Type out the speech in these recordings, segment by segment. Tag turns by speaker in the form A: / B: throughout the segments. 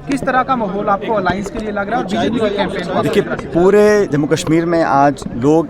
A: किस तरह का माहौल आपको अलायंस के लिए लग रहा है और बीजेपी के कैंपेन?
B: देखिए, पूरे जम्मू कश्मीर में आज लोग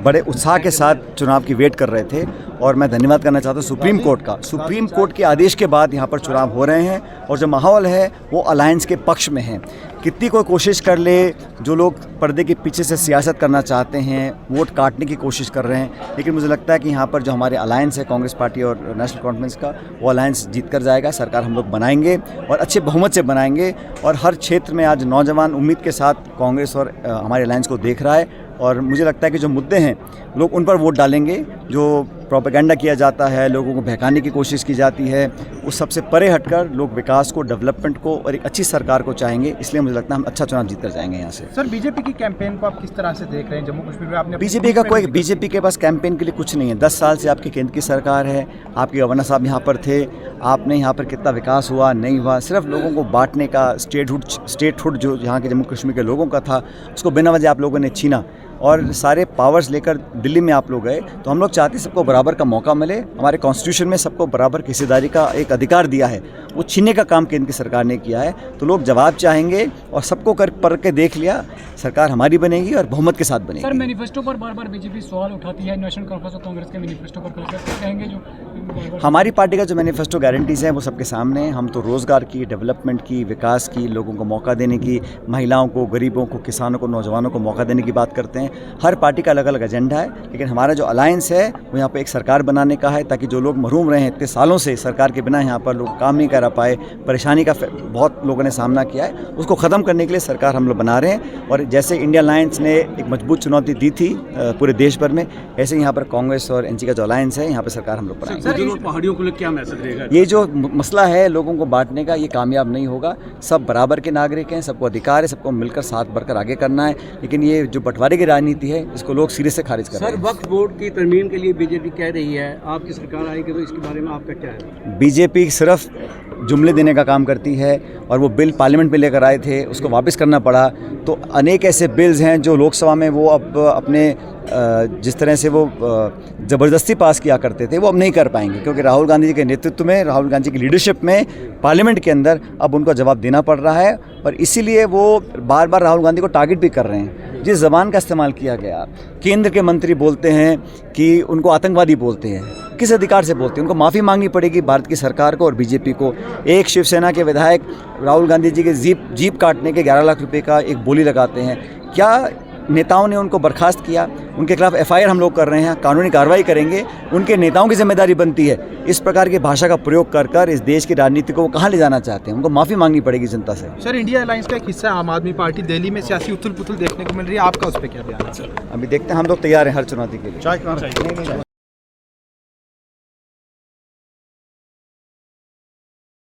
B: बड़े उत्साह के साथ चुनाव की वेट कर रहे थे और मैं धन्यवाद करना चाहता हूँ सुप्रीम कोर्ट का। सुप्रीम कोर्ट के आदेश के बाद यहाँ पर चुनाव हो रहे हैं और जो माहौल है वो अलायंस के पक्ष में है। कितनी कोई कोशिश कर ले, जो लोग पर्दे के पीछे से सियासत करना चाहते हैं, वोट काटने की कोशिश कर रहे हैं, लेकिन मुझे लगता है कि यहाँ पर जो हमारे अलायंस है कांग्रेस पार्टी और नेशनल कॉन्फ्रेंस का, वो अलायंस जीत कर जाएगा। सरकार हम लोग बनाएंगे और अच्छे बहुमत से बनाएंगे और हर क्षेत्र में आज नौजवान उम्मीद के साथ कांग्रेस और हमारे अलायंस को देख रहा है और मुझे लगता है कि जो मुद्दे हैं लोग उन पर वोट डालेंगे। जो प्रोपेगेंडा किया जाता है, लोगों को बहकाने की कोशिश की जाती है, उस सबसे परे हटकर लोग विकास को, डेवलपमेंट को और एक अच्छी सरकार को चाहेंगे। इसलिए मुझे लगता है हम अच्छा चुनाव जीत कर जाएंगे यहाँ से।
A: सर, बीजेपी की कैंपेन को आप किस तरह से देख रहे हैं जम्मू कश्मीर में? आपने
B: बीजेपी के पास कैंपेन के लिए कुछ नहीं है। 10 साल से आपकी केंद्र की सरकार है, आपके गवर्नर साहब यहाँ पर थे, आपने यहाँ पर कितना विकास हुआ नहीं हुआ, सिर्फ लोगों को बांटने का स्टेटहुड जो यहाँ के जम्मू कश्मीर के लोगों का था उसको बिना वजह आप लोगों ने छीना और सारे पावर्स लेकर दिल्ली में आप लोग गए। तो हम लोग चाहते हैं सबको बराबर का मौका मिले। हमारे कॉन्स्टिट्यूशन में सबको बराबर की हिस्सेदारी का एक अधिकार दिया है, वो छीनने का काम केंद्र की सरकार ने किया है। तो लोग जवाब चाहेंगे और सबको कर के देख लिया, सरकार हमारी बनेगी और बहुमत के साथ बनेगी।
C: सर, मैनिफेस्टो पर बार बार बीजेपी सवाल उठाती है, नेशनल कॉन्फ्रेंस और कांग्रेस के मैनिफेस्टो पर कहेंगे जो
B: हमारी पार्टी का जो मैनिफेस्टो गारंटीज़ हैं वो सबके सामने हैं। हम तो रोज़गार की, डेवलपमेंट की, विकास की, लोगों को मौका देने की, महिलाओं को, गरीबों को, किसानों को, नौजवानों को मौका देने की बात करते हैं। हर पार्टी का अलग अलग एजेंडा है, लेकिन हमारा जो अलायंस है वो यहाँ पे एक सरकार बनाने का है ताकि जो लोग महरूम रहे हैं इतने सालों से सरकार के बिना, यहाँ पर लोग काम नहीं कर पाए, परेशानी का बहुत लोगों ने सामना किया है, उसको ख़त्म करने के लिए सरकार हम लोग बना रहे हैं। और जैसे इंडिया अलायंस ने एक मजबूत चुनौती दी थी पूरे देश भर में, ऐसे यहाँ पर कांग्रेस और एनसी का जो अलायंस है यहाँ पर सरकार हम लोग बनाएंगे।
D: पहाड़ियों को क्या मैसेज रहेगा?
B: ये जो मसला है लोगों को बांटने का, ये कामयाब नहीं होगा। सब बराबर के नागरिक हैं, सबको अधिकार है, सबको मिलकर साथ बढ़कर आगे करना है। लेकिन ये जो बंटवारे की राजनीति है इसको लोग सिरे से खारिज कर रहे हैं।
D: सर, वक्फ बोर्ड की तरमीम के लिए बीजेपी कह रही है, आपकी सरकार आएगी तो इसके बारे में आपका क्या है?
B: बीजेपी सिर्फ जुमले देने का काम करती है और वो बिल पार्लियामेंट में लेकर आए थे, उसको वापस करना पड़ा। तो अनेक ऐसे बिल्स हैं जो लोकसभा में वो अब अपने जिस तरह से वो ज़बरदस्ती पास किया करते थे वो अब नहीं कर पाएंगे, क्योंकि राहुल गांधी जी के नेतृत्व में, राहुल गांधी की लीडरशिप में पार्लियामेंट के अंदर अब उनको जवाब देना पड़ रहा है और इसीलिए वो बार बार राहुल गांधी को टारगेट भी कर रहे हैं। जिस ज़बान का इस्तेमाल किया गया, केंद्र के मंत्री बोलते हैं कि उनको आतंकवादी बोलते हैं, किस अधिकार से बोलते हैं? उनको माफ़ी मांगनी पड़ेगी भारत की सरकार को और बीजेपी को। एक शिवसेना के विधायक राहुल गांधी जी के जीप काटने के 11 लाख रुपए का एक बोली लगाते हैं। क्या नेताओं ने उनको बर्खास्त किया? उनके खिलाफ एफआईआर हम लोग कर रहे हैं, कानूनी कार्रवाई करेंगे। उनके नेताओं की जिम्मेदारी बनती है इस प्रकार की भाषा का प्रयोग कर इस देश की राजनीति को कहाँ ले जाना चाहते हैं। उनको माफ़ी मांगनी पड़ेगी जनता से।
A: सर, इंडिया अलायंस का एक हिस्सा आम आदमी पार्टी, दिल्ली में सियासी उथल पुथल देखने को मिल रही है, आपका उस पर क्या बयान है?
B: अभी देखते हैं, हम लोग तैयार हैं हर चुनौती के लिए।